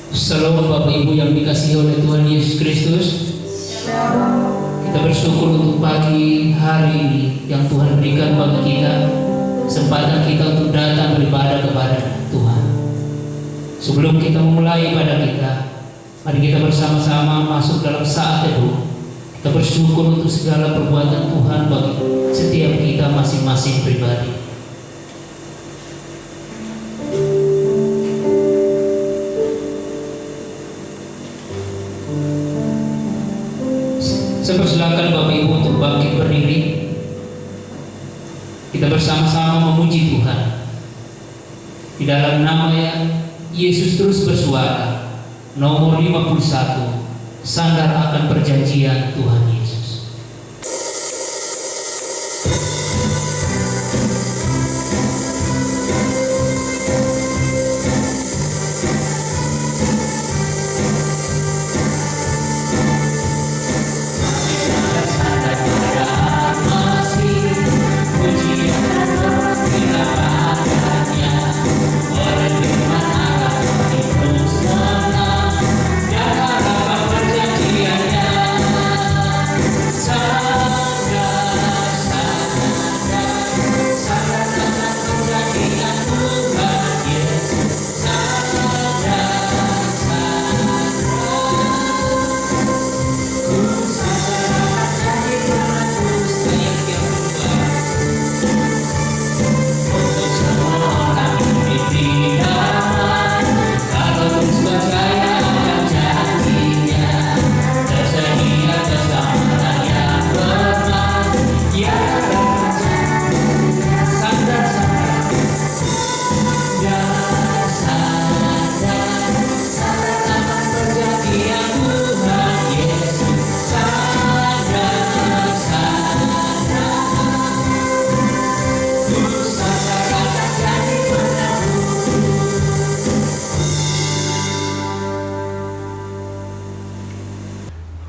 Shalom Bapak Ibu yang dikasihi oleh Tuhan Yesus Kristus. Kita bersyukur untuk pagi hari ini yang Tuhan berikan bagi kita, kesempatan kita untuk datang beribadah kepada Tuhan. Sebelum kita memulai ibadah kita, mari kita bersama-sama masuk dalam saat teduh. Kita bersyukur untuk segala perbuatan Tuhan bagi setiap kita masing-masing pribadi. Saya persilakan Bapak Ibu untuk bangkit berdiri. Kita bersama-sama memuji Tuhan. Di dalam nama Yesus terus bersuara. Nomor 51, sandar akan perjanjian Tuhan Yesus.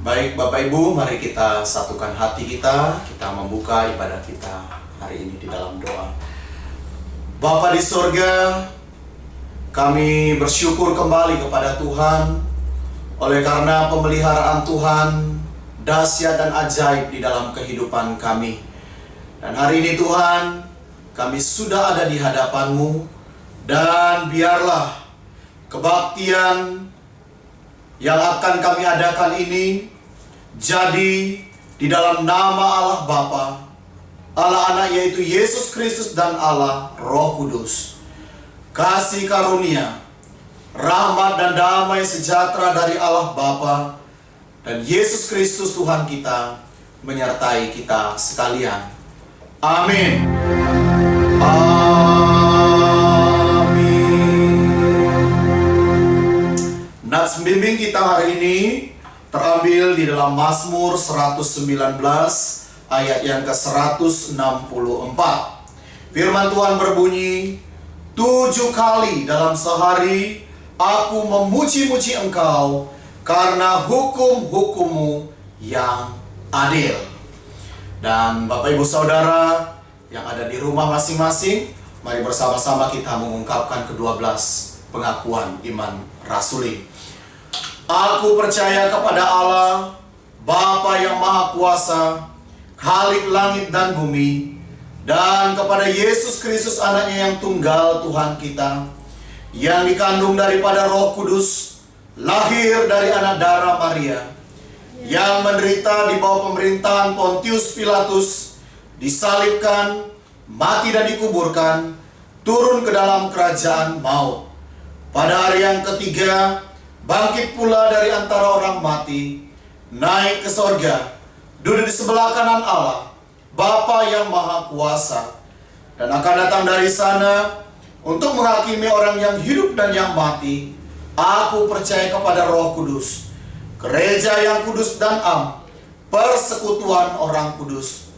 Baik Bapak Ibu, mari kita satukan hati kita membuka ibadah kita hari ini di dalam doa. Bapa di sorga, kami bersyukur kembali kepada Tuhan oleh karena pemeliharaan Tuhan dahsyat dan ajaib di dalam kehidupan kami. Dan hari ini Tuhan, kami sudah ada di hadapan-Mu, dan biarlah kebaktian yang akan kami adakan ini jadi di dalam nama Allah Bapa, Allah Anak yaitu Yesus Kristus, dan Allah Roh Kudus. Kasih karunia, rahmat dan damai sejahtera dari Allah Bapa dan Yesus Kristus Tuhan kita menyertai kita sekalian. Amin. Nats bimbing kita hari ini terambil di dalam Mazmur 119 ayat yang ke-164. Firman Tuhan berbunyi, 7 kali dalam sehari aku memuji-muji Engkau karena hukum-hukum-Mu yang adil. Dan Bapak Ibu Saudara yang ada di rumah masing-masing, mari bersama-sama kita mengungkapkan ke-12 pengakuan iman rasuli. Aku percaya kepada Allah, Bapa yang Maha Kuasa, Khalik langit dan bumi, dan kepada Yesus Kristus anaknya yang tunggal Tuhan kita, yang dikandung daripada Roh Kudus, lahir dari anak darah Maria, yang menderita di bawah pemerintahan Pontius Pilatus, disalibkan, mati dan dikuburkan, turun ke dalam kerajaan maut. Pada hari yang ketiga, bangkit pula dari antara orang mati, naik ke sorga, duduk di sebelah kanan Allah, Bapa yang Maha Kuasa, dan akan datang dari sana untuk menghakimi orang yang hidup dan yang mati. Aku percaya kepada Roh Kudus, gereja yang kudus dan am, persekutuan orang kudus,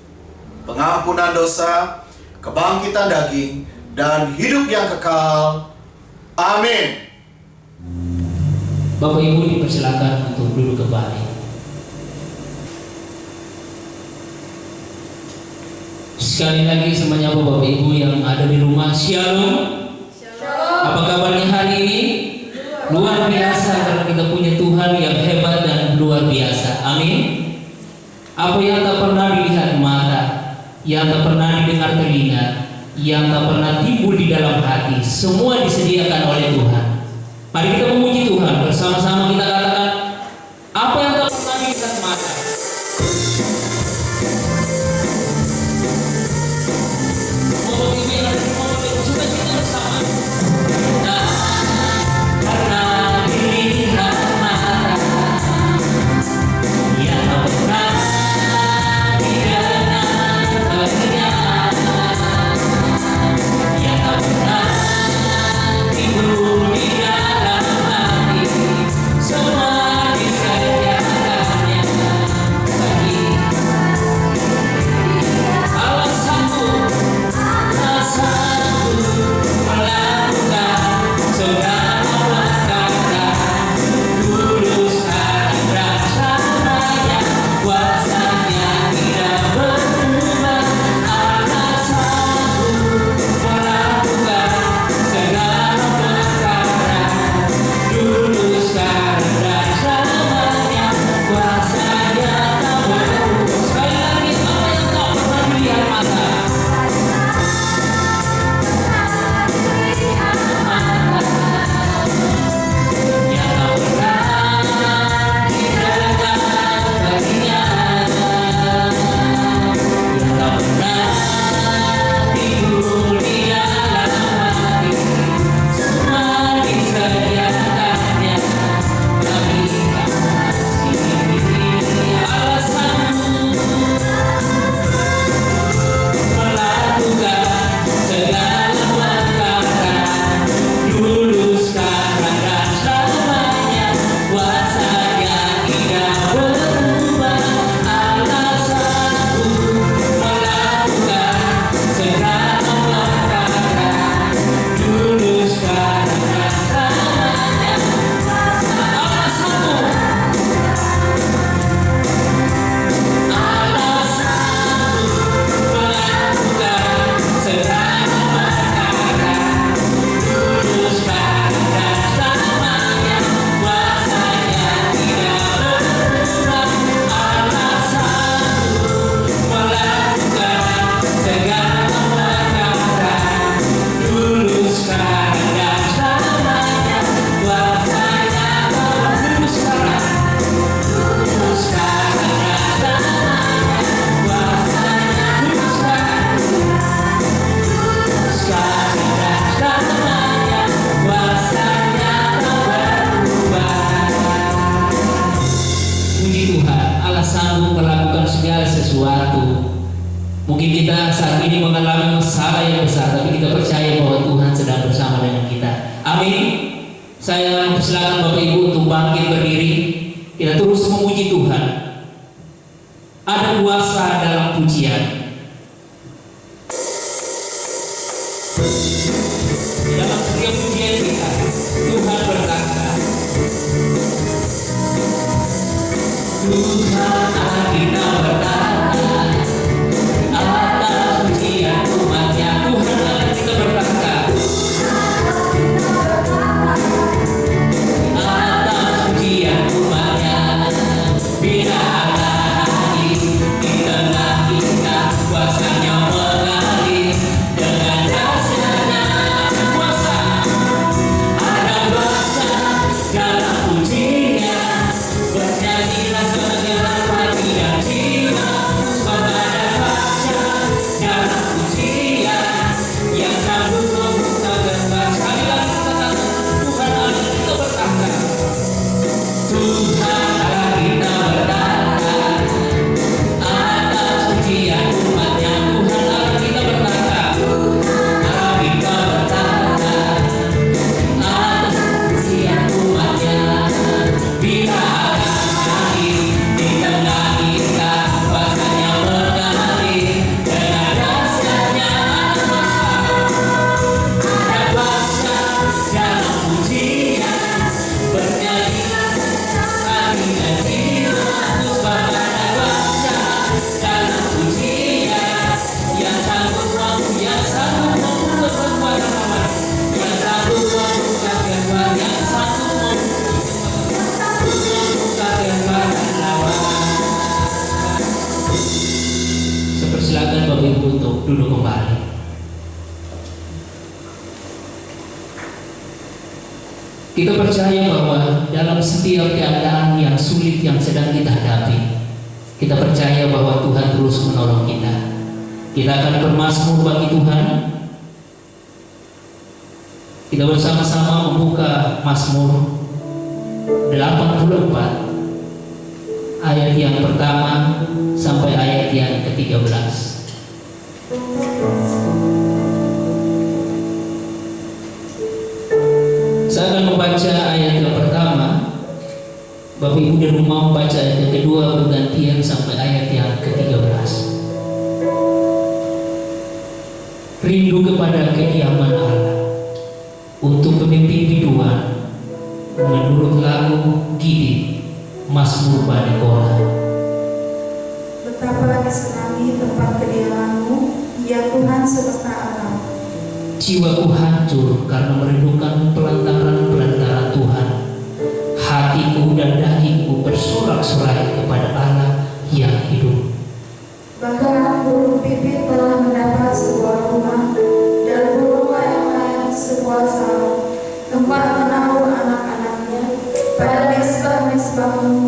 pengampunan dosa, kebangkitan daging, dan hidup yang kekal. Amin. Bapak Ibu dipersilakan untuk duduk kembali. Sekali lagi saya menyapa Bapak Ibu yang ada di rumah. Shalom. Shalom. Apa kabarnya hari ini? Luar biasa karena kita punya Tuhan yang hebat dan luar biasa. Amin. Apa yang tak pernah dilihat mata, yang tak pernah didengar telinga, yang tak pernah timbul di dalam hati, semua disediakan oleh Tuhan. Mari kita memuji Tuhan bersama-sama. Kita katakan, apa yang tak pernah dilihat mata. Mungkin kita saat ini mengalami masalah yang besar, tapi kita percaya bahwa Tuhan sedang bersama dengan kita. Amin. Saya mempersilakan Bapak Ibu untuk bangkit berdiri. Kita terus memuji Tuhan. Ada kuasa dalam pujian. Di dalam setiap pujian kita, Tuhan berkata, Tuhan akhirnya berkata, Dengan dasarnya kuasa ada Kita percaya bahwa dalam setiap keadaan yang sulit yang sedang kita hadapi, kita percaya bahwa Tuhan terus menolong kita. Kita akan bermazmur bagi Tuhan. Kita bersama-sama membuka Mazmur 84 ayat yang pertama sampai ayat yang ke-13. Saya akan membaca ayat yang pertama. Bapak Ibu di rumah membaca ayat yang kedua bergantian sampai ayat yang ke-13. Rindu kepada kediaman Allah untuk pemimpin biduan menurut lagu Gidi Mazmur Bani Korah. Betapa disenangi tempat kediaman-Mu, ya Tuhan semesta alam. Jiwaku hancur karena merindukan pelantaran-pelantaran Tuhan. Hatiku dan dagingku bersorak-sorai kepada Allah yang hidup. Bahkan burung pipit telah mendapat sebuah rumah, dan burung layang-layang sebuah sarang, tempat menaruh anak-anaknya. Pada mesbah-mesbah-Mu,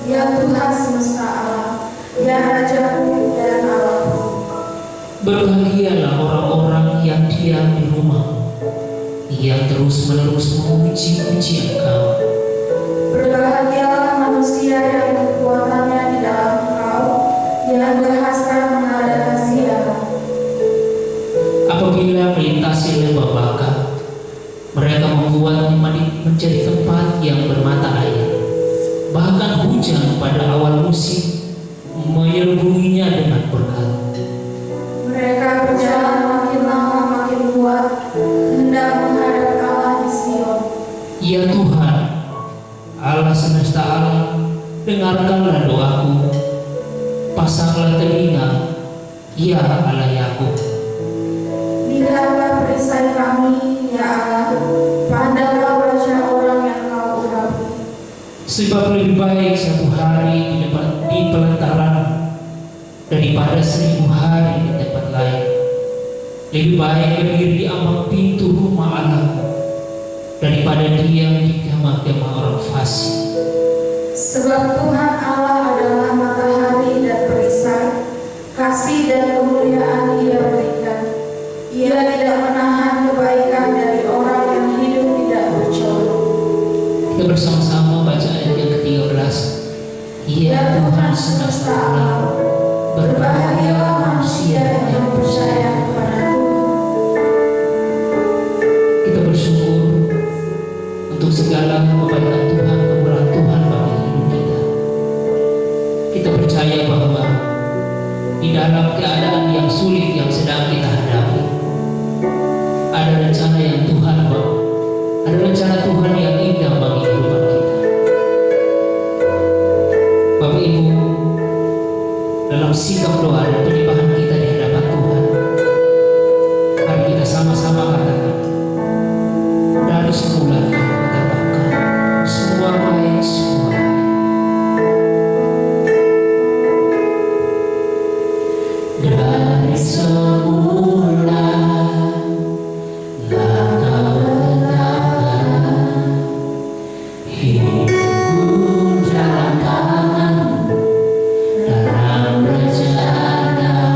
ya Tuhan semesta alam, ya Rajaku dan Allahku. Berbahagialah orang-orang yang diam di rumah, yang terus-menerus memuji-puji Engkau. Berbahagialah manusia yang kekuatannya di dalam Engkau, yang berhasrat mengadakan siaran. Apabila melintasi lembah Baka, mereka membuatnya menjadi tempat yang bermata air. Bahkan hujan pada awal musim menyelubunginya dengan berkat. Mereka berjalan makin lama makin kuat, hendak menghadap Allah di Sion. Ya Tuhan, Allah semesta alam, dengarkanlah doaku. Pasanglah telinga, ya Allah Yakub. Lihatlah perisai kami, ya Allah, pandanglah wajah orang yang Kau urapi. Sebab lebih baik satu hari di pelantaran daripada 1000 hari di tempat lain. Lebih baik berdiri di ambang pintu rumah Allah daripada diam di kemah-kemah orang fasik. Sebab Tuhan Allah adalah matahari dan perisai, kasih dan kemuliaan Ia berikan. Ia tidak menahan kebaikan dari orang yang hidup tidak bercela. Kita bersama-sama baca ayat yang ke-13. Ya Tuhan semesta alam, berbahagialah manusia yang percaya kepada Tuhan. Kita bersyukur untuk segala kebaikan Tuhan, kemurahan Tuhan bagi hidup kita. Kita percaya bahwa di dalam keadaan yang sulit yang sedang kita hadapi, ada rencana yang Tuhan bawa, ada rencana Tuhan yang indah bagi kehidupan kita. Bapak Ibu, dalam sikap doa dan penyembahan kita di hadapan Tuhan, mari kita sama-sama katakan, dari semula Kau katakan, semua baik, semua baik. Dari semula Kau tetapkan hidupku dalam tangan-Mu, dalam rencana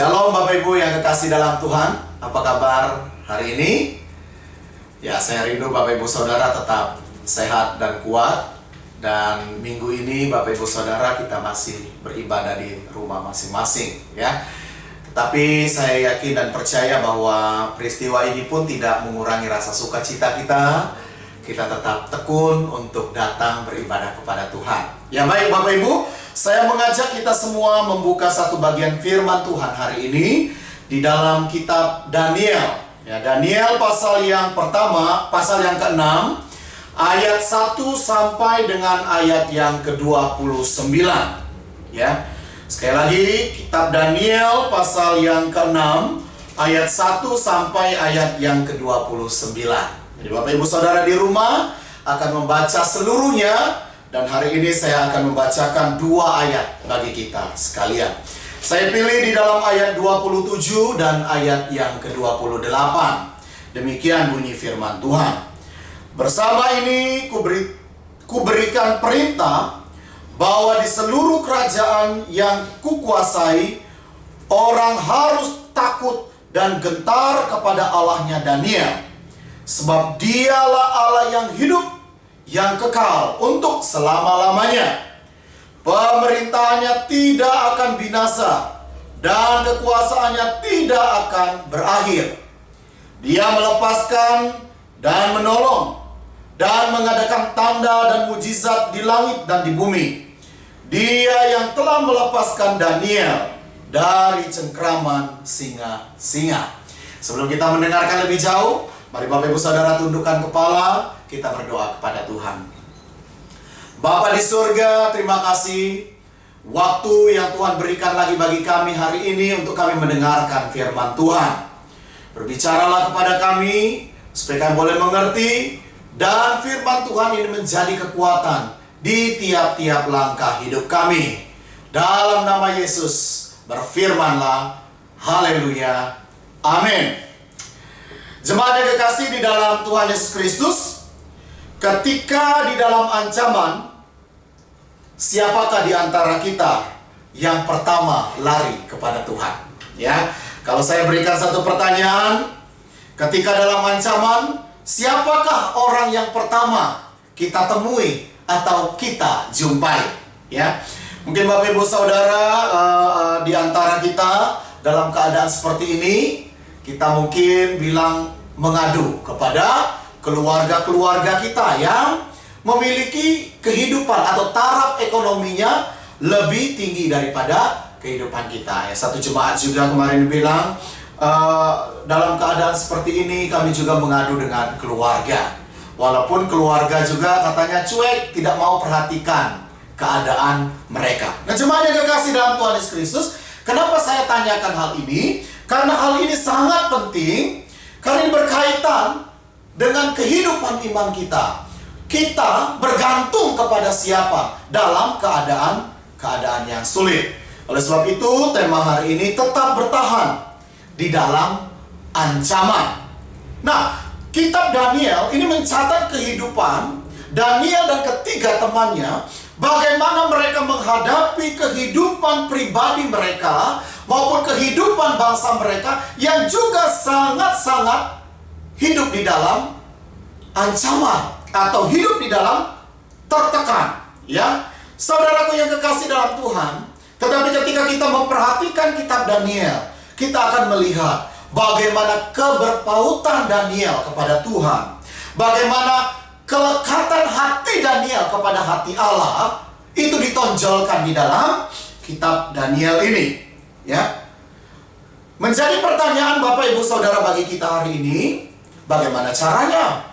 Shalom Bapak Ibu yang kekasih dalam Tuhan. Apa kabar hari ini? Ya, saya rindu Bapak Ibu Saudara tetap sehat dan kuat. Dan minggu ini Bapak Ibu Saudara kita masih beribadah di rumah masing-masing ya. Tapi saya yakin dan percaya bahwa peristiwa ini pun tidak mengurangi rasa sukacita kita. Kita tetap tekun untuk datang beribadah kepada Tuhan. Ya baik Bapak Ibu, saya mengajak kita semua membuka satu bagian firman Tuhan hari ini di dalam kitab Daniel. Ya, Daniel pasal yang pertama, pasal yang ke-6, ayat 1 sampai dengan ayat yang ke-29. Ya. Sekali lagi, kitab Daniel pasal yang ke-6, ayat 1 sampai ayat yang ke-29. Jadi Bapak Ibu Saudara di rumah akan membaca seluruhnya. Dan hari ini saya akan membacakan 2 ayat bagi kita sekalian. Saya pilih di dalam ayat 27 dan ayat yang ke-28. Demikian bunyi firman Tuhan. Bersama ini kuberikan perintah bahwa di seluruh kerajaan yang kukuasai, orang harus takut dan gentar kepada Allahnya Daniel. Sebab dialah Allah yang hidup, yang kekal untuk selama-lamanya. Pemerintahannya tidak akan binasa dan kekuasaannya tidak akan berakhir. Dia melepaskan dan menolong dan mengadakan tanda dan mujizat di langit dan di bumi. Dia yang telah melepaskan Daniel dari cengkraman singa-singa. Sebelum kita mendengarkan lebih jauh, mari Bapak Ibu Saudara tundukkan kepala, kita berdoa kepada Tuhan. Bapa di surga, terima kasih waktu yang Tuhan berikan lagi bagi kami hari ini untuk kami mendengarkan firman Tuhan. Berbicaralah kepada kami supaya kami boleh mengerti, dan firman Tuhan ini menjadi kekuatan di tiap-tiap langkah hidup kami. Dalam nama Yesus berfirmanlah. Haleluya. Amin. Jemaat yang kekasih di dalam Tuhan Yesus Kristus, ketika di dalam ancaman, siapakah di antara kita yang pertama lari kepada Tuhan? Ya, kalau saya berikan satu pertanyaan, ketika dalam ancaman, siapakah orang yang pertama kita temui atau kita jumpai? Ya, mungkin Bapak Ibu Saudara di antara kita dalam keadaan seperti ini, kita mungkin bilang mengadu kepada keluarga-keluarga kita yang memiliki kehidupan atau taraf ekonominya lebih tinggi daripada kehidupan kita. Ya, satu jemaat juga kemarin bilang, dalam keadaan seperti ini kami juga mengadu dengan keluarga. Walaupun keluarga juga katanya cuek, tidak mau perhatikan keadaan mereka. Nah, jemaat yang kekasih dalam Tuhan Yesus Kristus, kenapa saya tanyakan hal ini? Karena hal ini sangat penting, karena ini berkaitan dengan kehidupan iman kita. Kita bergantung kepada siapa dalam keadaan yang sulit. Oleh sebab itu, tema hari ini tetap bertahan di dalam ancaman. Nah, kitab Daniel ini mencatat kehidupan Daniel dan ketiga temannya, bagaimana mereka menghadapi kehidupan pribadi mereka maupun kehidupan bangsa mereka yang juga sangat-sangat hidup di dalam ancaman atau hidup di dalam tertekan. Ya, saudaraku yang kekasih dalam Tuhan, tetapi ketika kita memperhatikan kitab Daniel, kita akan melihat bagaimana keberpautan Daniel kepada Tuhan, bagaimana kelekatan hati Daniel kepada hati Allah itu ditonjolkan di dalam kitab Daniel ini. Ya, menjadi pertanyaan Bapak Ibu Saudara bagi kita hari ini, bagaimana caranya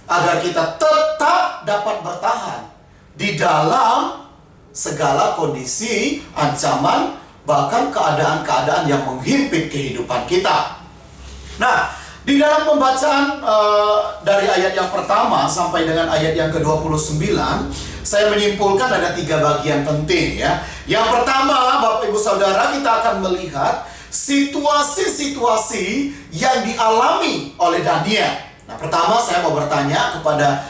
agar kita tetap dapat bertahan di dalam segala kondisi, ancaman, bahkan keadaan-keadaan yang menghimpit kehidupan kita. Nah, di dalam pembacaan dari ayat yang pertama sampai dengan ayat yang ke-29, saya menyimpulkan ada 3 bagian penting ya. Yang pertama, Bapak Ibu Saudara, kita akan melihat situasi-situasi yang dialami oleh Daniel. Nah, pertama saya mau bertanya kepada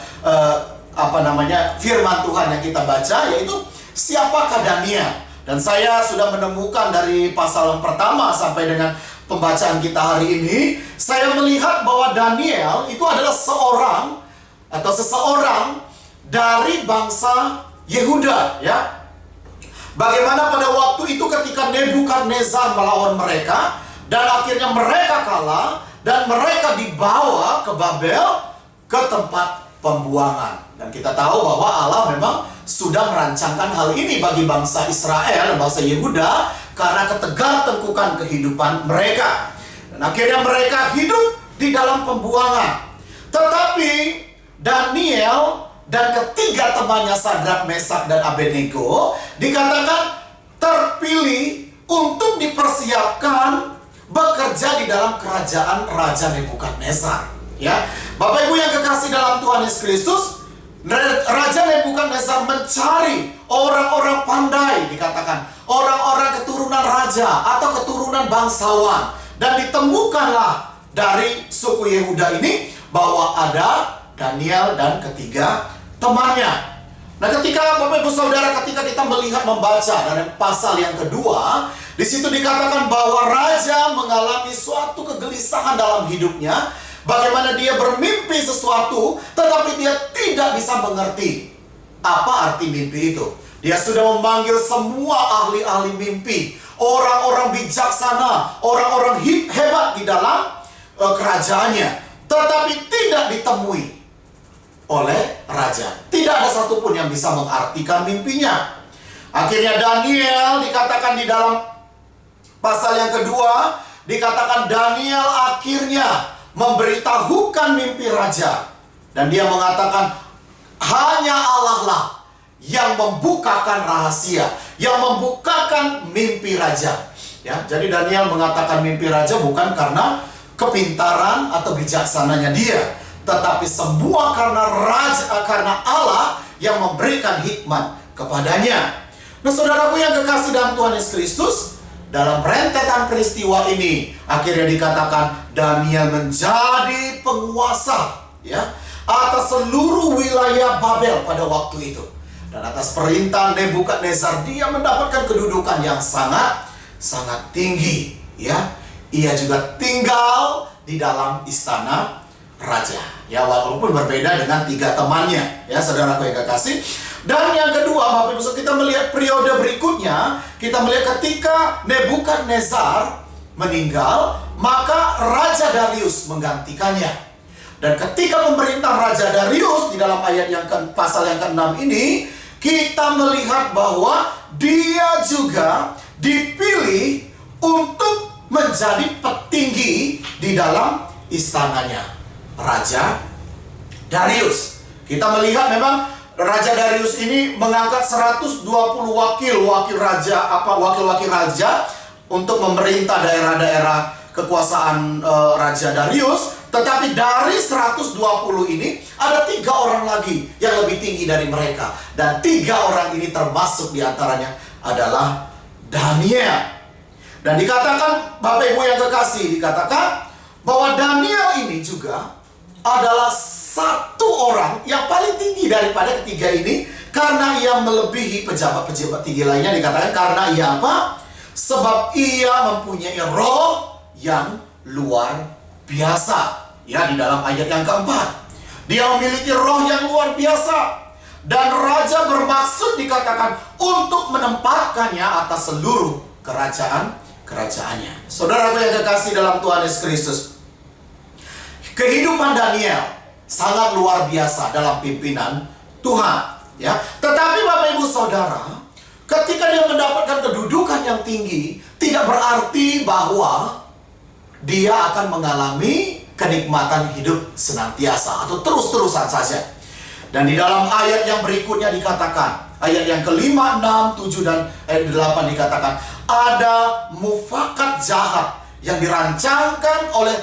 firman Tuhan yang kita baca, yaitu siapakah Daniel? Dan saya sudah menemukan dari pasal yang pertama sampai dengan pembacaan kita hari ini, saya melihat bahwa Daniel itu adalah seorang atau seseorang dari bangsa Yehuda, ya. Bagaimana pada waktu itu ketika Nebukadnezar melawan mereka dan akhirnya mereka kalah dan mereka dibawa ke Babel ke tempat pembuangan. Dan kita tahu bahwa Allah memang sudah merancangkan hal ini bagi bangsa Israel dan bangsa Yehuda karena ketegar-tengkukan kehidupan mereka. Dan akhirnya mereka hidup di dalam pembuangan. Tetapi Daniel dan ketiga temannya Sadrak, Mesak, dan Abednego dikatakan terpilih untuk dipersiapkan bekerja di dalam kerajaan Raja Nebukadnezar. Ya, Bapak Ibu yang kekasih dalam Tuhan Yesus Kristus, Raja Nebukadnezar mencari orang-orang pandai, dikatakan orang-orang keturunan raja atau keturunan bangsawan, dan ditemukanlah dari suku Yehuda ini bahwa ada Daniel dan ketiga temannya. Nah, ketika Bapak Ibu Saudara, ketika kita melihat membaca dari pasal yang kedua, di situ dikatakan bahwa raja mengalami suatu kegelisahan dalam hidupnya. Bagaimana dia bermimpi sesuatu, tetapi dia tidak bisa mengerti apa arti mimpi itu. Dia sudah memanggil semua ahli-ahli mimpi, orang-orang bijaksana, orang-orang hebat di dalam kerajaannya, tetapi tidak ditemui oleh raja. Tidak ada satupun yang bisa mengartikan mimpinya. Akhirnya Daniel dikatakan di dalam pasal yang kedua, dikatakan Daniel akhirnya memberitahukan mimpi raja. Dan dia mengatakan hanya Allah lah yang membukakan rahasia, yang membukakan mimpi raja. Ya, jadi Daniel mengatakan mimpi raja bukan karena kepintaran atau bijaksananya dia, tetapi semua karena Allah yang memberikan hikmat kepadanya. Nah, saudaraku yang kekasih dalam Tuhan Yesus Kristus, dalam rentetan peristiwa ini akhirnya dikatakan Daniel menjadi penguasa, ya, atas seluruh wilayah Babel pada waktu itu. Dan atas perintah Nebukadnezar dia mendapatkan kedudukan yang sangat tinggi, ya. Ia juga tinggal di dalam istana raja, ya, walaupun berbeda dengan tiga temannya, ya, saudaraku yang kekasih. Dan yang kedua, Bapak Ibu, kita melihat periode berikutnya, kita melihat ketika Nebukadnezar meninggal, maka Raja Darius menggantikannya. Dan ketika pemerintah Raja Darius di dalam ayat yang pasal yang ke-6 ini, kita melihat bahwa dia juga dipilih untuk menjadi petinggi di dalam istananya Raja Darius. Kita melihat memang Raja Darius ini mengangkat 120 wakil raja untuk memerintah daerah-daerah kekuasaan Raja Darius. Tetapi dari 120 ini ada 3 orang lagi yang lebih tinggi dari mereka, dan 3 orang ini termasuk diantaranya adalah Daniel. Dan dikatakan, Bapak Ibu yang kekasih, dikatakan bahwa Daniel ini juga adalah satu orang yang paling tinggi daripada ketiga ini, karena ia melebihi pejabat-pejabat tinggi lainnya. Dikatakan karena ia apa? Sebab ia mempunyai roh yang luar biasa. Ya, di dalam ayat yang keempat, dia memiliki roh yang luar biasa, dan raja bermaksud dikatakan untuk menempatkannya atas seluruh kerajaannya. Saudaraku yang kekasih dalam Tuhan Yesus Kristus, kehidupan Daniel sangat luar biasa dalam pimpinan Tuhan, ya. Tetapi Bapak Ibu Saudara, ketika dia mendapatkan kedudukan yang tinggi, tidak berarti bahwa dia akan mengalami kenikmatan hidup senantiasa atau terus-terusan saja. Dan di dalam ayat yang berikutnya dikatakan, ayat yang ke-5, 6, 7, dan ayat 8 dikatakan, ada mufakat jahat yang dirancangkan oleh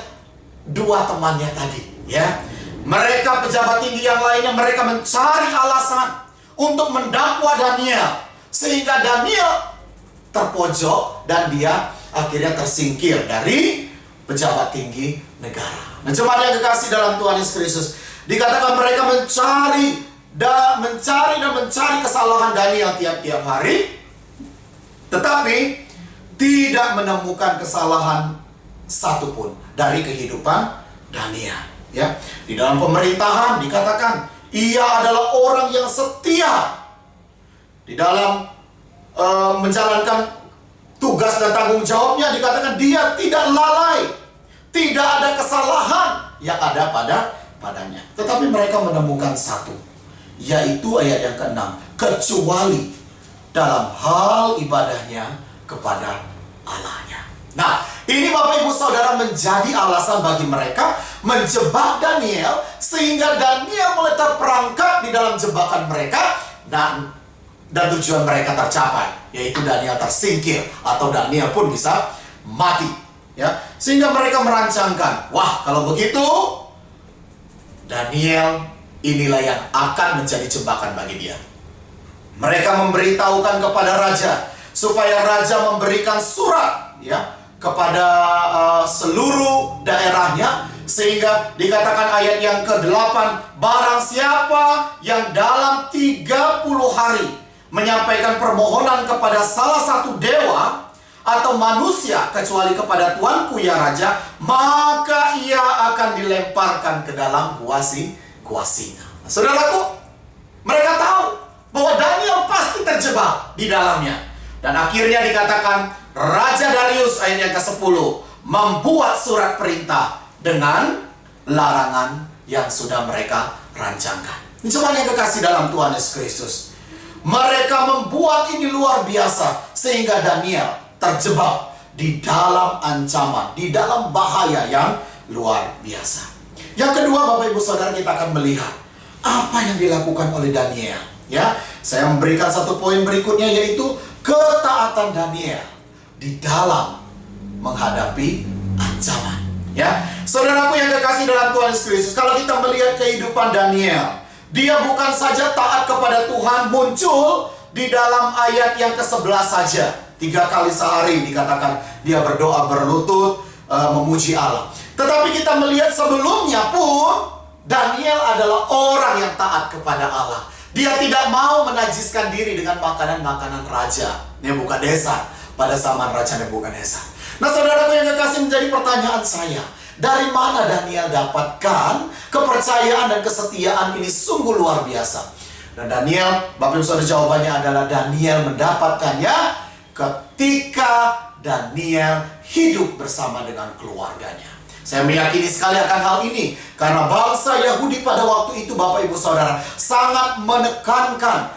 2 temannya tadi, ya. Mereka pejabat tinggi yang lainnya, mereka mencari alasan untuk mendakwa Daniel, sehingga Daniel terpojok dan dia akhirnya tersingkir dari pejabat tinggi negara. Nah, jemaat yang kekasih dalam Tuhan Yesus Kristus, dikatakan mereka mencari kesalahan Daniel tiap-tiap hari, tetapi tidak menemukan kesalahan satupun dari kehidupan Daniel. Ya, di dalam pemerintahan dikatakan ia adalah orang yang setia di dalam menjalankan tugas dan tanggung jawabnya. Dikatakan dia tidak lalai, tidak ada kesalahan yang ada padanya. Tetapi mereka menemukan satu, yaitu ayat yang ke-6, kecuali dalam hal ibadahnya kepada Allahnya. Nah, ini Bapak Ibu Saudara menjadi alasan bagi mereka menjebak Daniel, sehingga Daniel mulai terperangkap di dalam jebakan mereka, dan tujuan mereka tercapai, yaitu Daniel tersingkir atau Daniel pun bisa mati. Ya, sehingga mereka merancangkan, wah, kalau begitu Daniel inilah yang akan menjadi jebakan bagi dia. Mereka memberitahukan kepada raja supaya raja memberikan surat, ya, kepada seluruh daerahnya, sehingga dikatakan ayat yang ke-8, barang siapa yang dalam 30 hari menyampaikan permohonan kepada salah satu dewa atau manusia kecuali kepada tuanku ya raja, maka ia akan dilemparkan ke dalam gua singa. Nah, saudaraku, mereka tahu bahwa Daniel pasti terjebak di dalamnya. Dan akhirnya dikatakan Raja Darius ayat yang ke-10 membuat surat perintah dengan larangan yang sudah mereka rancangkan. Ini cuma yang kekasih dalam Tuhan Yesus Kristus. Mereka membuat ini luar biasa sehingga Daniel terjebak di dalam ancaman, di dalam bahaya yang luar biasa. Yang kedua, Bapak Ibu Saudara, kita akan melihat apa yang dilakukan oleh Daniel. Ya, saya memberikan satu poin berikutnya, yaitu ketaatan Daniel di dalam menghadapi ancaman. Ya, saudaraku yang kekasih dalam Tuhan Yesus Kristus, kalau kita melihat kehidupan Daniel, dia bukan saja taat kepada Tuhan, muncul di dalam ayat yang ke-11 saja. 3 kali sehari dikatakan dia berdoa berlutut, memuji Allah. Tetapi kita melihat sebelumnya pun Daniel adalah orang yang taat kepada Allah. Dia tidak mau menajiskan diri dengan makanan-makanan raja Nebukadnezar pada zaman Raja Nebukadnezar. Nah, saudaraku yang kekasih, menjadi pertanyaan saya, dari mana Daniel dapatkan kepercayaan dan kesetiaan ini sungguh luar biasa? Dan Daniel, Bapak Ibu Saudara, jawabannya adalah Daniel mendapatkannya ketika Daniel hidup bersama dengan keluarganya. Saya meyakini sekali akan hal ini karena bangsa Yahudi pada waktu itu, Bapak Ibu Saudara, sangat menekankan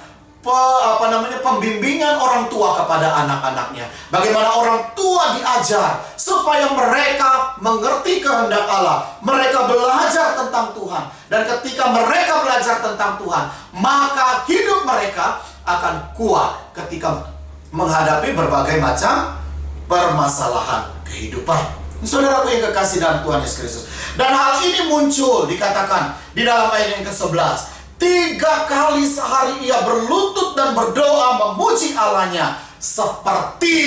pembimbingan orang tua kepada anak-anaknya. Bagaimana orang tua diajar supaya mereka mengerti kehendak Allah, mereka belajar tentang Tuhan, dan ketika mereka belajar tentang Tuhan, maka hidup mereka akan kuat ketika menghadapi berbagai macam permasalahan kehidupan. Saudaraku yang kekasih dalam Tuhan Yesus Kristus, dan hal ini muncul dikatakan di dalam ayat yang ke-11. 3 kali sehari ia berlutut dan berdoa memuji Allahnya seperti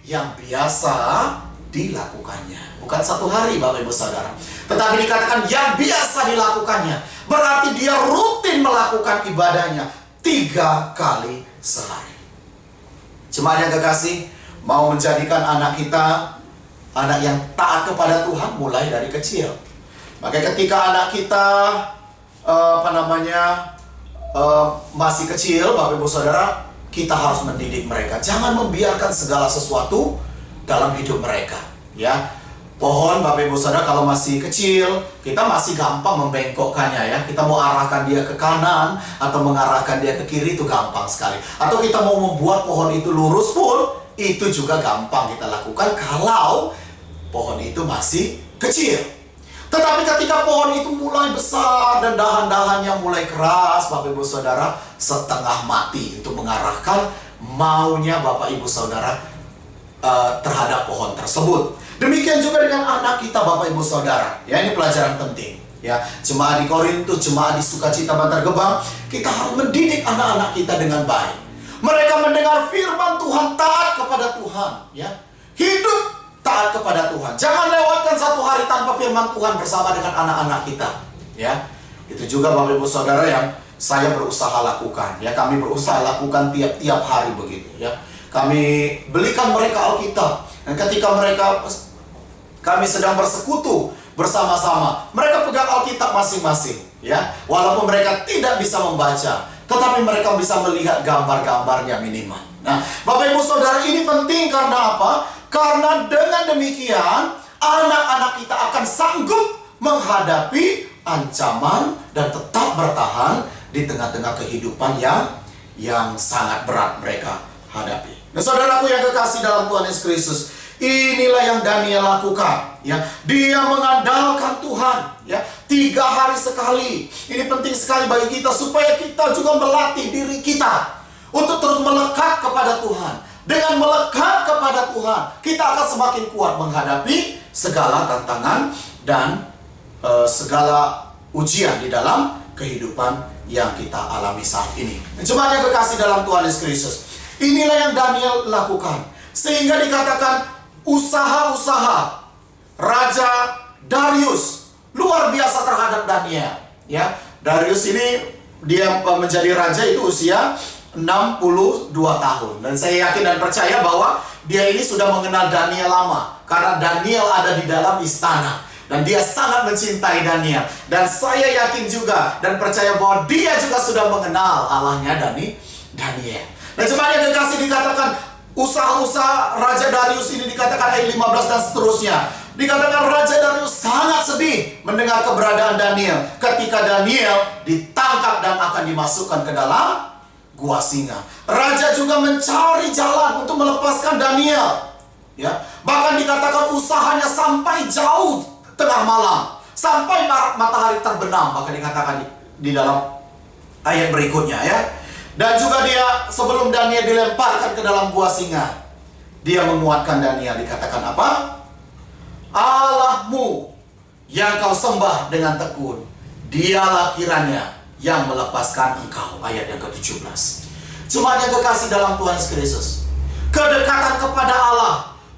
yang biasa dilakukannya. Bukan 1 hari, Bapak Ibu Saudara, tetapi dikatakan yang biasa dilakukannya. Berarti dia rutin melakukan ibadahnya 3 kali sehari. Jemaat yang kekasih, mau menjadikan anak kita anak yang taat kepada Tuhan mulai dari kecil. Maka ketika anak kita masih kecil, Bapak Ibu Saudara, kita harus mendidik mereka. Jangan membiarkan segala sesuatu dalam hidup mereka. Ya, pohon, Bapak Ibu Saudara, kalau masih kecil, kita masih gampang membengkokkannya, ya. Kita mau arahkan dia ke kanan atau mengarahkan dia ke kiri, itu gampang sekali. Atau kita mau membuat pohon itu lurus pun, itu juga gampang kita lakukan kalau pohon itu masih kecil. Tetapi ketika pohon itu mulai besar dan dahan-dahannya mulai keras, Bapak Ibu Saudara, setengah mati untuk mengarahkan maunya Bapak Ibu Saudara terhadap pohon tersebut. Demikian juga dengan anak kita, Bapak Ibu Saudara. Ya, ini pelajaran penting. Ya, jemaat di Korintus, jemaat di Sukacita Bantar Gebang, kita harus mendidik anak-anak kita dengan baik. Mereka mendengar firman Tuhan, taat kepada Tuhan, ya. Hidup taat kepada Tuhan. Jangan lewatkan 1 hari tanpa firman Tuhan bersama dengan anak-anak kita, ya. Itu juga Bapak Ibu Saudara yang saya berusaha lakukan, ya. Kami berusaha lakukan tiap-tiap hari begitu, ya. kami belikan mereka Alkitab. Dan ketika kami sedang bersekutu bersama-sama, mereka pegang Alkitab masing-masing, ya. Walaupun mereka tidak bisa membaca, tetapi mereka bisa melihat gambar-gambarnya minimal. Nah, Bapak Ibu Saudara, ini penting karena apa? Karena dengan demikian anak-anak kita akan sanggup menghadapi ancaman dan tetap bertahan di tengah-tengah kehidupan yang sangat berat mereka hadapi. Nah, saudaraku yang kekasih dalam Tuhan Yesus Kristus, inilah yang Daniel lakukan, ya. Dia mengandalkan Tuhan, ya. 3 hari sekali. Ini penting sekali bagi kita supaya kita juga melatih diri kita untuk terus melekat kepada Tuhan. Dengan melekat kepada Tuhan, kita akan semakin kuat menghadapi segala tantangan dan segala ujian di dalam kehidupan yang kita alami saat ini. Jemaat yang kekasih dalam Tuhan Yesus Kristus, inilah yang Daniel lakukan. Sehingga dikatakan usaha-usaha Raja Darius luar biasa terhadap Daniel, ya. Darius ini dia menjadi raja itu usia 62 tahun. Dan saya yakin dan percaya bahwa dia ini sudah mengenal Daniel lama, karena Daniel ada di dalam istana dan dia sangat mencintai Daniel. Dan saya yakin juga dan percaya bahwa dia juga sudah mengenal Allahnya Daniel. Nah, jemaat yang kekasih, dikatakan usaha-usaha Raja Darius ini, dikatakan ayat 15 dan seterusnya. Dikatakan Raja Darius sangat sedih mendengar keberadaan Daniel ketika Daniel ditangkap dan akan dimasukkan ke dalam gua singa. Raja juga mencari jalan untuk melepaskan Daniel, ya. Bahkan dikatakan usahanya sampai jauh tengah malam, sampai matahari terbenam, bahkan dikatakan di dalam ayat berikutnya, ya. Dan juga dia sebelum Daniel dilemparkan ke dalam gua singa, dia menguatkan Daniel. Dikatakan apa? Allahmu yang kau sembah dengan tekun, dialah kiranya yang melepaskan engkau. Ayat yang ke-17. Jemaat yang kekasih dalam Tuhan Yesus Kristus, kedekatan kepada Allah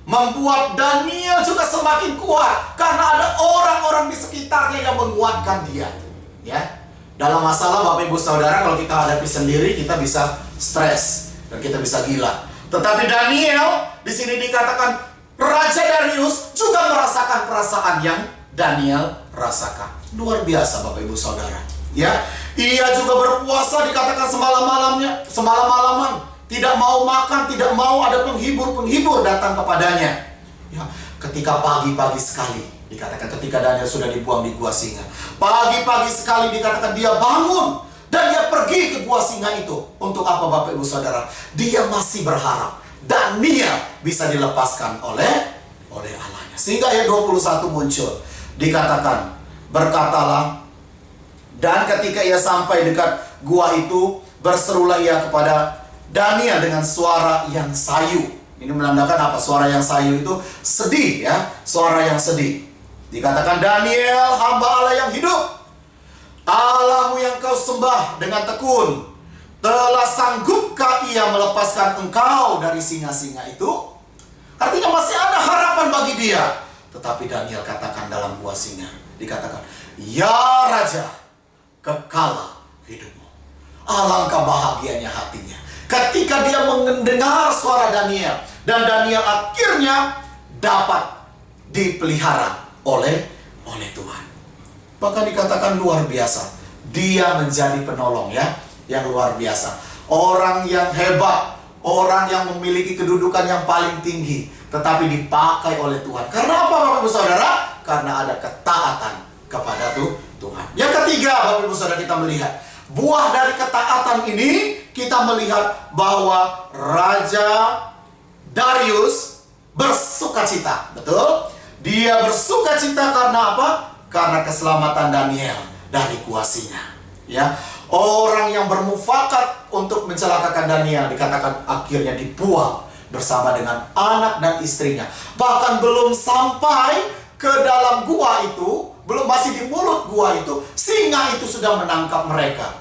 membuat Daniel juga semakin kuat karena ada orang-orang di sekitarnya yang menguatkan dia, ya. Dalam masalah Bapak Ibu Saudara, kalau kita hadapi sendiri, kita bisa stres dan kita bisa gila. Tetapi Daniel di sini dikatakan Raja Darius juga merasakan perasaan yang Daniel rasakan. Luar biasa Bapak Ibu Saudara, ya. Ia juga berpuasa, dikatakan semalam-malaman, tidak mau makan, tidak mau ada penghibur datang kepadanya, ya. Ketika pagi-pagi sekali, dikatakan ketika Daniel sudah dibuang di gua singa, pagi-pagi sekali dikatakan dia bangun dan dia pergi ke gua singa itu. Untuk apa Bapak Ibu Saudara? Dia masih berharap Daniel bisa dilepaskan oleh Allahnya. Sehingga ayat 21 muncul, dikatakan, berkatalah, dan ketika ia sampai dekat gua itu, berserulah ia kepada Daniel dengan suara yang sayu. Ini menandakan apa? Suara yang sayu itu sedih, ya. Suara yang sedih. Dikatakan, Daniel, hamba Allah yang hidup, Allahmu yang kau sembah dengan tekun, telah sanggupkah ia melepaskan engkau dari singa-singa itu? Artinya masih ada harapan bagi dia. Tetapi Daniel katakan dalam gua singa, dikatakan, ya Raja, kekalah hidupmu. Alangkah bahagianya hatinya ketika dia mendengar suara Daniel, dan Daniel akhirnya dapat dipelihara oleh Tuhan. Bahkan dikatakan luar biasa, dia menjadi penolong, ya, yang luar biasa. Orang yang hebat, orang yang memiliki kedudukan yang paling tinggi, tetapi dipakai oleh Tuhan. Karena apa Bapak Ibu Saudara? Karena ada ketaatan kepada Tuhan. Yang ketiga Bapak Ibu Saudara, kita melihat buah dari ketaatan ini, kita melihat bahwa Raja Darius bersukacita. Betul? Dia bersukacita karena apa? Karena keselamatan Daniel dari gua singa, ya. Orang yang bermufakat untuk mencelakakan Daniel, dikatakan akhirnya dibuang bersama dengan anak dan istrinya. Bahkan belum sampai ke dalam gua itu, belum masih di mulut gua itu, singa itu sudah menangkap mereka.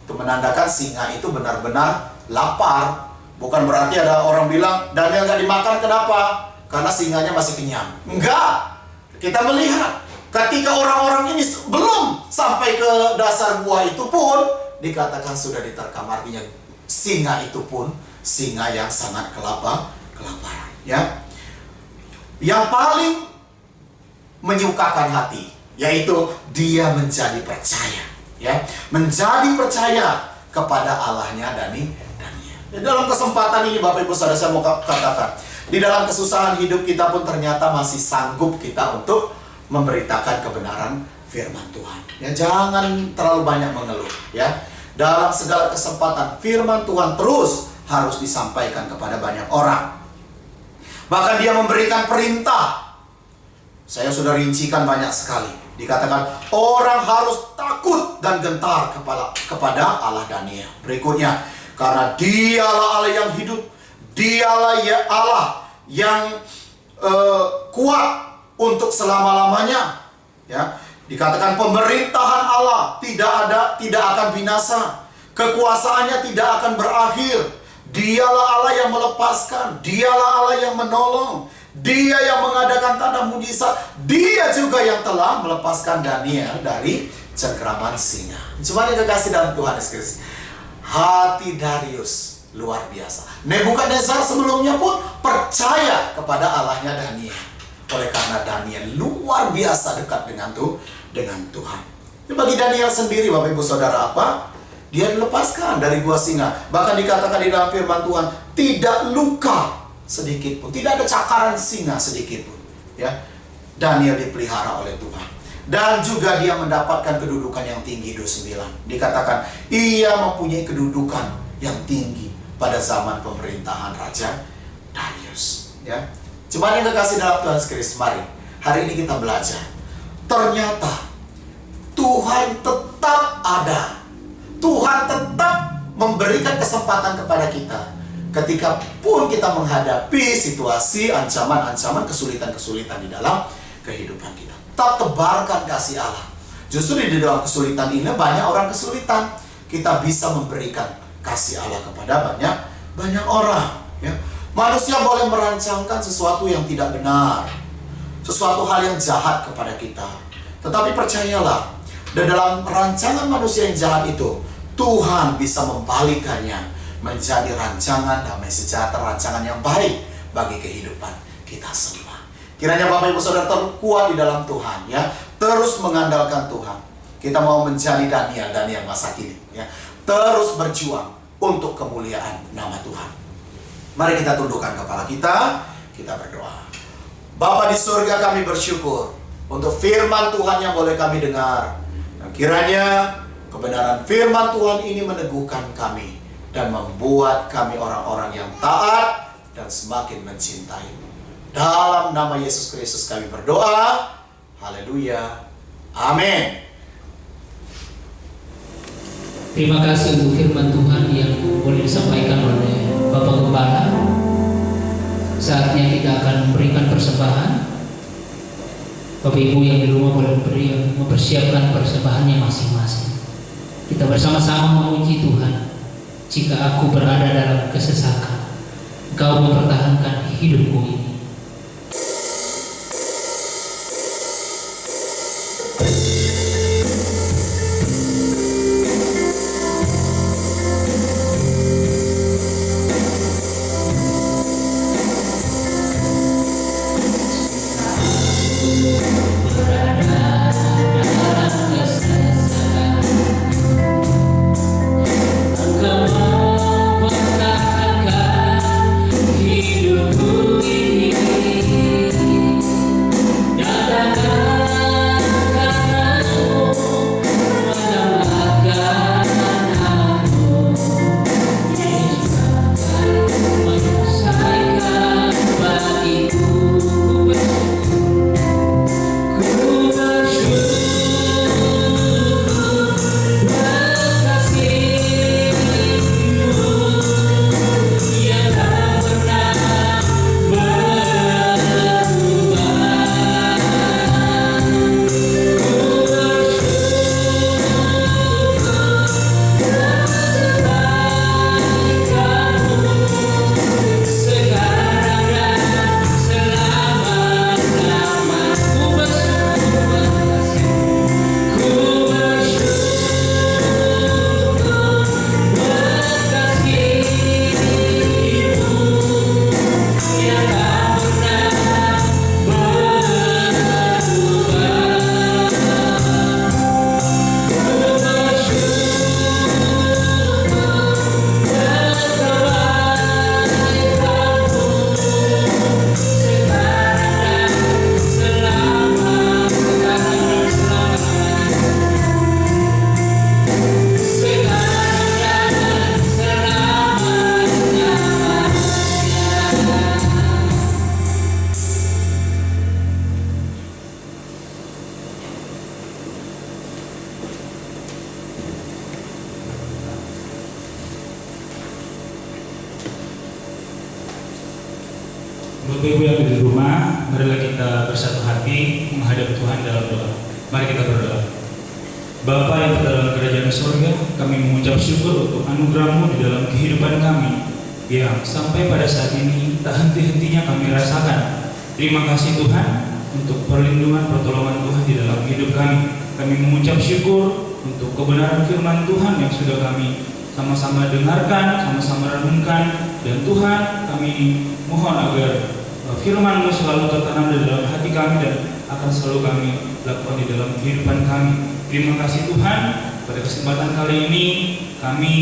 Itu menandakan singa itu benar-benar lapar. Bukan berarti ada orang bilang, Daniel gak dimakan, kenapa? Karena singanya masih kenyang. Enggak. Kita melihat ketika orang-orang ini belum sampai ke dasar gua itu pun, dikatakan sudah diterkam. Artinya singa itu pun singa yang sangat kelaparan, ya. Yang paling menyukakan hati yaitu dia menjadi percaya, ya. Menjadi percaya kepada Allahnya Daniel. Dalam kesempatan ini Bapak Ibu Saudara, saya mau katakan, di dalam kesusahan hidup kita pun ternyata masih sanggup kita untuk memberitakan kebenaran firman Tuhan. Ya, jangan terlalu banyak mengeluh, ya. Dalam segala kesempatan firman Tuhan terus harus disampaikan kepada banyak orang. Bahkan dia memberikan perintah. Saya sudah rincikan banyak sekali. Dikatakan orang harus takut dan gentar kepada Allah Daniel. Berikutnya, karena dialah Allah yang hidup, dialah ya Allah yang kuat untuk selama-lamanya. Ya, dikatakan pemerintahan Allah tidak akan binasa, kekuasaannya tidak akan berakhir. Dialah Allah yang melepaskan, dialah Allah yang menolong, dia yang mengadakan tanda mujizat, dia juga yang telah melepaskan Daniel dari cengkraman singa. Cuma yang kekasih dalam Tuhan Yesus, hati Darius luar biasa. Nebukadnezar sebelumnya pun percaya kepada Allahnya Daniel. Oleh karena Daniel luar biasa dekat dengan Tuhan. Bagi Daniel sendiri, Bapak Ibu Saudara, apa? Dia dilepaskan dari gua singa. Bahkan dikatakan di dalam firman Tuhan, tidak luka sedikit pun, tidak ada cakaran singa sedikit pun. Ya, Daniel dipelihara oleh Tuhan. Dan juga dia mendapatkan kedudukan yang tinggi. 29 dikatakan ia mempunyai kedudukan yang tinggi pada zaman pemerintahan Raja Darius. Ya, cuma yang kekasih dalam Tuhan Kristus, mari hari ini kita belajar. Ternyata Tuhan tetap ada. Tuhan tetap memberikan kesempatan kepada kita ketika pun kita menghadapi situasi, ancaman-ancaman, kesulitan-kesulitan di dalam kehidupan kita. Tetap tebarkan kasih Allah. Justru di dalam kesulitan ini banyak orang kesulitan, kita bisa memberikan kasih Allah kepada banyak orang. Ya. Manusia boleh merancangkan sesuatu yang tidak benar, sesuatu hal yang jahat kepada kita. Tetapi percayalah, dan dalam rancangan manusia yang jahat itu, Tuhan bisa membalikannya menjadi rancangan damai sejahtera, rancangan yang baik bagi kehidupan kita semua. Kiranya Bapak Ibu Saudara terkuat di dalam Tuhan, ya, terus mengandalkan Tuhan. Kita mau menjadi Daniel masa kini, ya, terus berjuang untuk kemuliaan nama Tuhan. Mari kita tundukkan kepala kita berdoa. Bapa di surga, kami bersyukur untuk firman Tuhan yang boleh kami dengar. Dan kiranya kebenaran firman Tuhan ini meneguhkan kami dan membuat kami orang-orang yang taat dan semakin mencintai. Dalam nama Yesus Kristus kami berdoa. Haleluya. Amin. Terima kasih untuk firman Tuhan yang boleh disampaikan oleh Bapak Gembala. Saatnya kita akan memberikan persembahan. Bapak Ibu yang di rumah boleh mempersiapkan persembahannya masing-masing. Kita bersama-sama memuji Tuhan. Jika aku berada dalam kesesakan, Engkau mempertahankan hidupku ini. Hidupku ini Bapak Ibu yang di rumah, marilah kita bersatu hati menghadap Tuhan dalam doa. Mari kita berdoa. Bapa yang terdalam kerajaan surga, kami mengucap syukur untuk anugerah-Mu di dalam kehidupan kami yang sampai pada saat ini tak henti-hentinya kami rasakan. Terima kasih Tuhan untuk perlindungan pertolongan Tuhan di dalam hidup kami. Kami mengucap syukur untuk kebenaran firman Tuhan yang sudah kami sama-sama dengarkan, sama-sama renungkan. Dan Tuhan, kami mohon agar firman-Mu selalu tertanam di dalam hati kami dan akan selalu kami lakukan di dalam kehidupan kami. Terima kasih Tuhan, pada kesempatan kali ini kami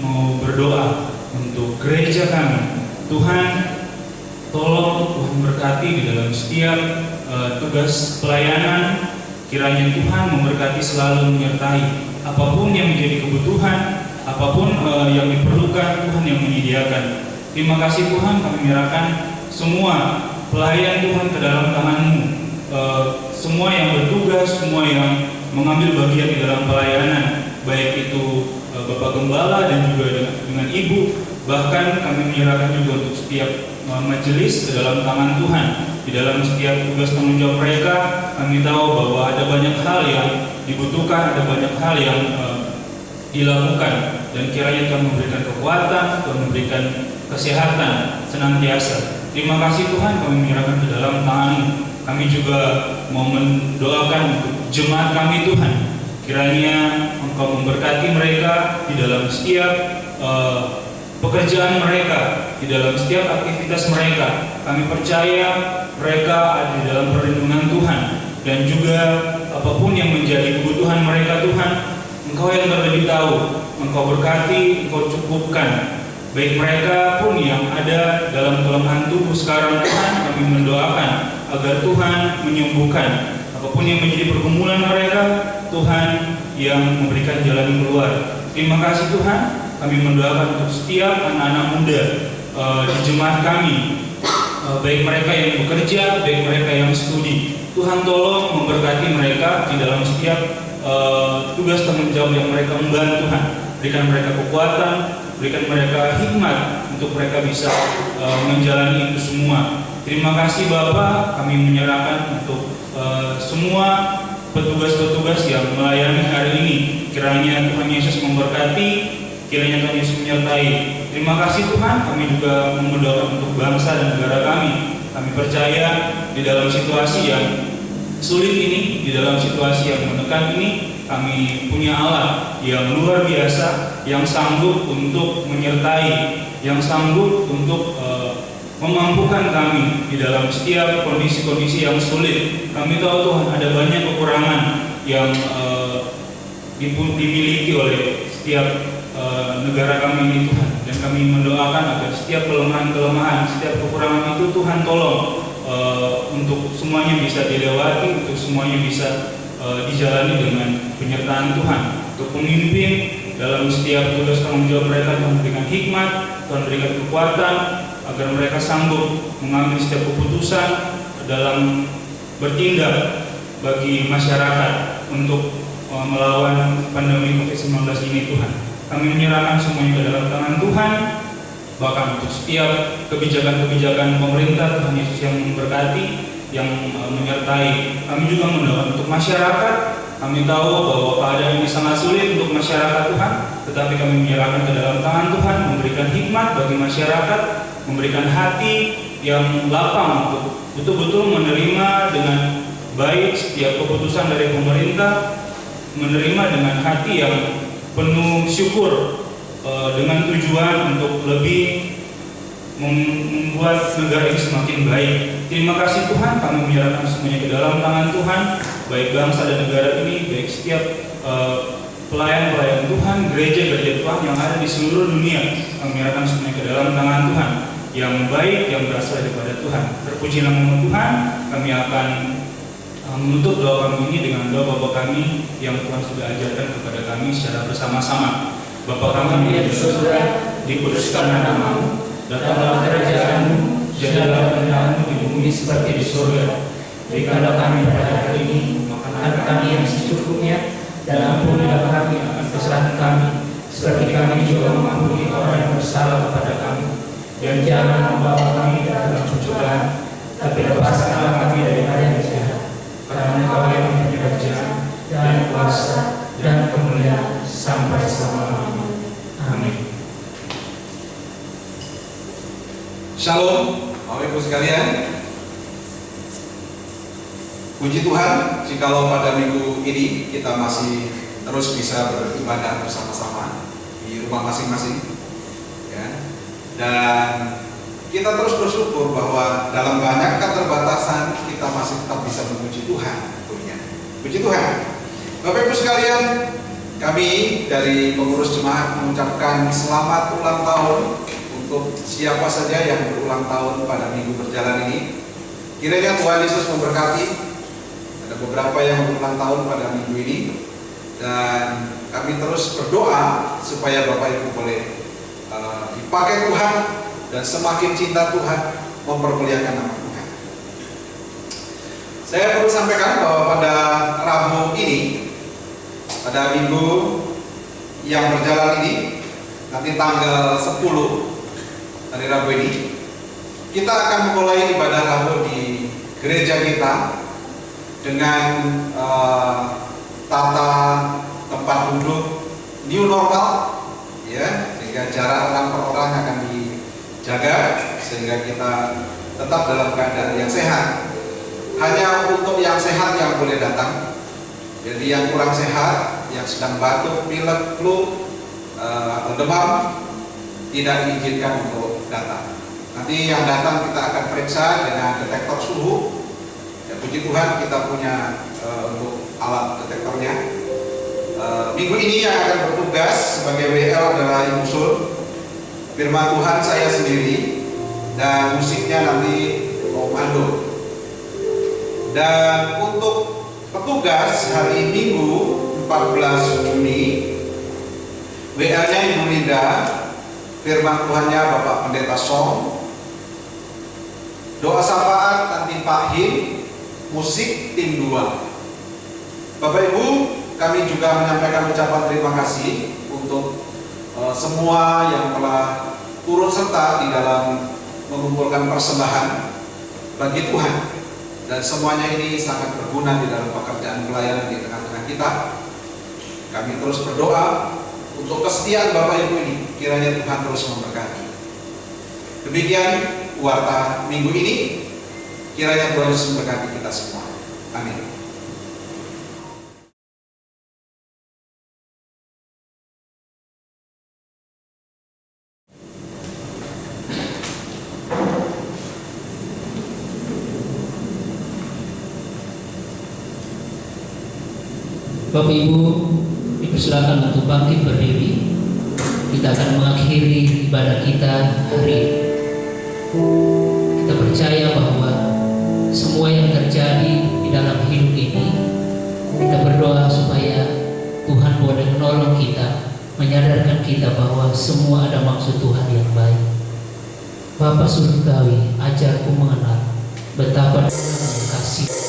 mau berdoa untuk gereja kami. Tuhan, tolong Tuhan berkati di dalam setiap tugas pelayanan. Kiranya Tuhan memberkati selalu menyertai apapun yang menjadi kebutuhan, apapun yang diperlukan, Tuhan yang menyediakan. Terima kasih Tuhan, kami menyerahkan semua pelayan Tuhan ke dalam tangan-Mu, semua yang bertugas, semua yang mengambil bagian di dalam pelayanan, baik itu Bapak Gembala dan juga dengan Ibu, bahkan kami menyerahkan juga untuk setiap majelis ke dalam tangan Tuhan. Di dalam setiap tugas tanggung jawab mereka, kami tahu bahwa ada banyak hal yang dibutuhkan, ada banyak hal yang dilakukan, dan kiranya Tuhan memberikan kekuatan, Tuhan memberikan kesehatan senantiasa. Terima kasih Tuhan, kami menyerahkan ke dalam tangan-Mu. Kami juga mau mendoakan untuk jemaat kami Tuhan. Kiranya Engkau memberkati mereka di dalam setiap pekerjaan mereka, di dalam setiap aktivitas mereka. Kami percaya mereka ada di dalam perlindungan Tuhan. Dan juga apapun yang menjadi kebutuhan mereka Tuhan, Engkau yang terlebih tahu. Engkau berkati, Engkau cukupkan. Baik mereka pun yang ada dalam kelemahan tubuh sekarang Tuhan, kami mendoakan agar Tuhan menyembuhkan. Apapun yang menjadi pergumulan mereka, Tuhan yang memberikan jalan keluar. Terima kasih Tuhan, kami mendoakan untuk setiap anak-anak muda di jemaat kami, baik mereka yang bekerja, baik mereka yang studi. Tuhan tolong memberkati mereka di dalam setiap tugas tanggung jawab yang mereka emban Tuhan. Berikan mereka kekuatan, berikan mereka hikmat untuk mereka bisa menjalani itu semua. Terima kasih Bapa, kami menyerahkan untuk semua petugas-petugas yang melayani hari ini. Kiranya Tuhan Yesus memberkati, kiranya Tuhan Yesus menyertai. Terima kasih Tuhan, kami juga mendoakan untuk bangsa dan negara kami. Kami percaya di dalam situasi yang sulit ini, di dalam situasi yang menekan ini, kami punya Allah yang luar biasa, yang sanggup untuk menyertai, yang sanggup untuk memampukan kami di dalam setiap kondisi-kondisi yang sulit. Kami tahu Tuhan ada banyak kekurangan yang dimiliki oleh setiap negara kami ini Tuhan. Dan kami mendoakan agar setiap kelemahan-kelemahan, setiap kekurangan itu Tuhan tolong untuk semuanya bisa dilewati, untuk semuanya bisa dijalani dengan penyertaan Tuhan. Untuk pemimpin dalam setiap tugas tanggung jawab mereka, Tuhan berikan hikmat, Tuhan berikan kekuatan agar mereka sanggup mengambil setiap keputusan dalam bertindak bagi masyarakat untuk melawan pandemi COVID-19 ini Tuhan. Kami menyerahkan semuanya ke dalam tangan Tuhan, bahkan untuk setiap kebijakan-kebijakan pemerintah, Tuhan Yesus yang memberkati, yang menyertai. Kami juga mendoakan untuk masyarakat. Kami tahu bahwa keadaan ini sangat sulit untuk masyarakat Tuhan, tetapi kami menyerahkan ke dalam tangan Tuhan, memberikan hikmat bagi masyarakat, memberikan hati yang lapang untuk betul-betul menerima dengan baik setiap keputusan dari pemerintah, menerima dengan hati yang penuh syukur, dengan tujuan untuk lebih membuat negara ini semakin baik. Terima kasih Tuhan, kami menyerahkan semuanya ke dalam tangan Tuhan, baik bangsa dan negara ini, baik setiap pelayan-pelayan Tuhan, gereja-gereja Tuhan yang ada di seluruh dunia. Kami menyerahkan semuanya ke dalam tangan Tuhan yang baik, yang berasal daripada Tuhan. Terpuji nama Tuhan. Kami akan menutup doa kami ini dengan doa Bapa kami yang Tuhan sudah ajarkan kepada kami secara bersama-sama. Bapa kami yang di surga, dikuduskanlah nama-Mu, datanglah kerajaan-Mu, jadilah kehendak-Mu di bumi seperti di surga. Berikanlah kami pada hari ini makanan kami yang secukupnya, dan ampunilah kami akan kesalahan kami, seperti kami juga mengampuni orang yang bersalah kepada kami. Dan jangan membawa kami dalam pencobaan, lepaskanlah kami dari hari yang jahat, karena Engkau yang mempunyai kerajaan dan kuasa dan kemuliaan sampai selama-lamanya. Amin. Shalom, Bapak Ibu sekalian. Puji Tuhan, jikalau pada minggu ini kita masih terus bisa beribadah bersama-sama di rumah masing-masing, ya. Dan kita terus bersyukur bahwa dalam banyak keterbatasan kita masih tetap bisa memuji Tuhan, tentunya. Puji Tuhan. Bapak Ibu sekalian, kami dari pengurus jemaat mengucapkan selamat ulang tahun untuk siapa saja yang berulang tahun pada minggu berjalan ini. Kiranya Tuhan Yesus memberkati. Ada beberapa yang berulang tahun pada minggu ini, dan kami terus berdoa supaya Bapak Ibu boleh dipakai Tuhan dan semakin cinta Tuhan, mempermuliakan nama Tuhan. Saya perlu sampaikan bahwa pada Rabu ini, pada minggu yang berjalan ini, nanti tanggal 10 hari Rabu ini, kita akan memulai ibadah Rabu di gereja kita dengan tata tempat duduk new normal, ya, sehingga jarak orang per orang akan dijaga sehingga kita tetap dalam keadaan yang sehat. Hanya untuk yang sehat yang boleh datang. Jadi yang kurang sehat, yang sedang batuk, pilek, flu, atau demam, tidak diizinkan untuk datang. Nanti yang datang kita akan periksa dengan detektor suhu. Ya, puji Tuhan kita punya untuk alat detektornya. Minggu ini yang akan bertugas sebagai WL adalah Ibu Sul. Firman Tuhan saya sendiri, dan musiknya nanti Om Ando. Dan untuk petugas hari Minggu 14 Juni, WL-nya Ibu Linda, firman Tuhannya Bapak Pendeta Song, doa syafaat nanti Pak Him, musik tim 2. Bapak Ibu, kami juga menyampaikan ucapan terima kasih untuk semua yang telah turut serta di dalam mengumpulkan persembahan bagi Tuhan, dan semuanya ini sangat berguna di dalam pekerjaan pelayanan di tengah-tengah kita. Kami terus berdoa untuk kesetiaan Bapak Ibu ini, kiranya Tuhan terus memberkati. Demikian warta minggu ini, kiranya Tuhan Yesus memberkati kita semua. Amin. Bapak Ibu dipersilakan untuk bangkit berdiri. Kita akan mengakhiri ibadah kita hari ini. Kita percaya bahwa semua yang terjadi di dalam hidup ini, kita berdoa supaya Tuhan boleh menolong kita, menyadarkan kita bahwa semua ada maksud Tuhan yang baik. Bapa Surgawi, ajarku mengenal betapa Tuhan mengasihi.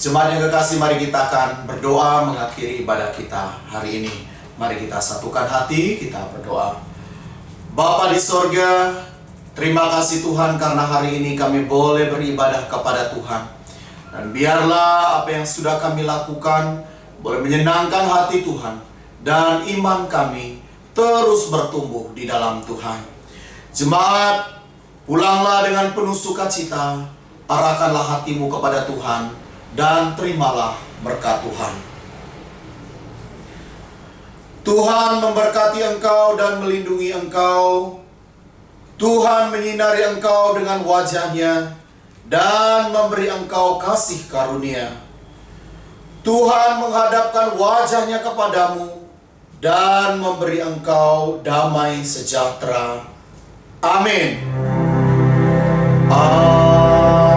Jemaat yang kekasih, mari kita akan berdoa mengakhiri ibadah kita hari ini. Mari kita satukan hati, kita berdoa. Bapa di sorga, terima kasih Tuhan karena hari ini kami boleh beribadah kepada Tuhan. Dan biarlah apa yang sudah kami lakukan boleh menyenangkan hati Tuhan. Dan iman kami terus bertumbuh di dalam Tuhan. Jemaat, pulanglah dengan penuh sukacita, arahkanlah hatimu kepada Tuhan, dan terimalah berkat Tuhan. Tuhan memberkati engkau dan melindungi engkau. Tuhan menyinari engkau dengan wajah-Nya dan memberi engkau kasih karunia. Tuhan menghadapkan wajah-Nya kepadamu dan memberi engkau damai sejahtera. Amin. Amin.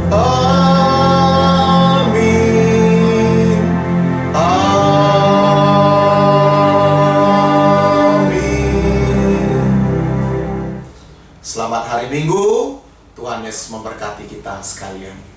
Amin. Amin. Selamat hari Minggu. Tuhan Yesus memberkati kita sekalian.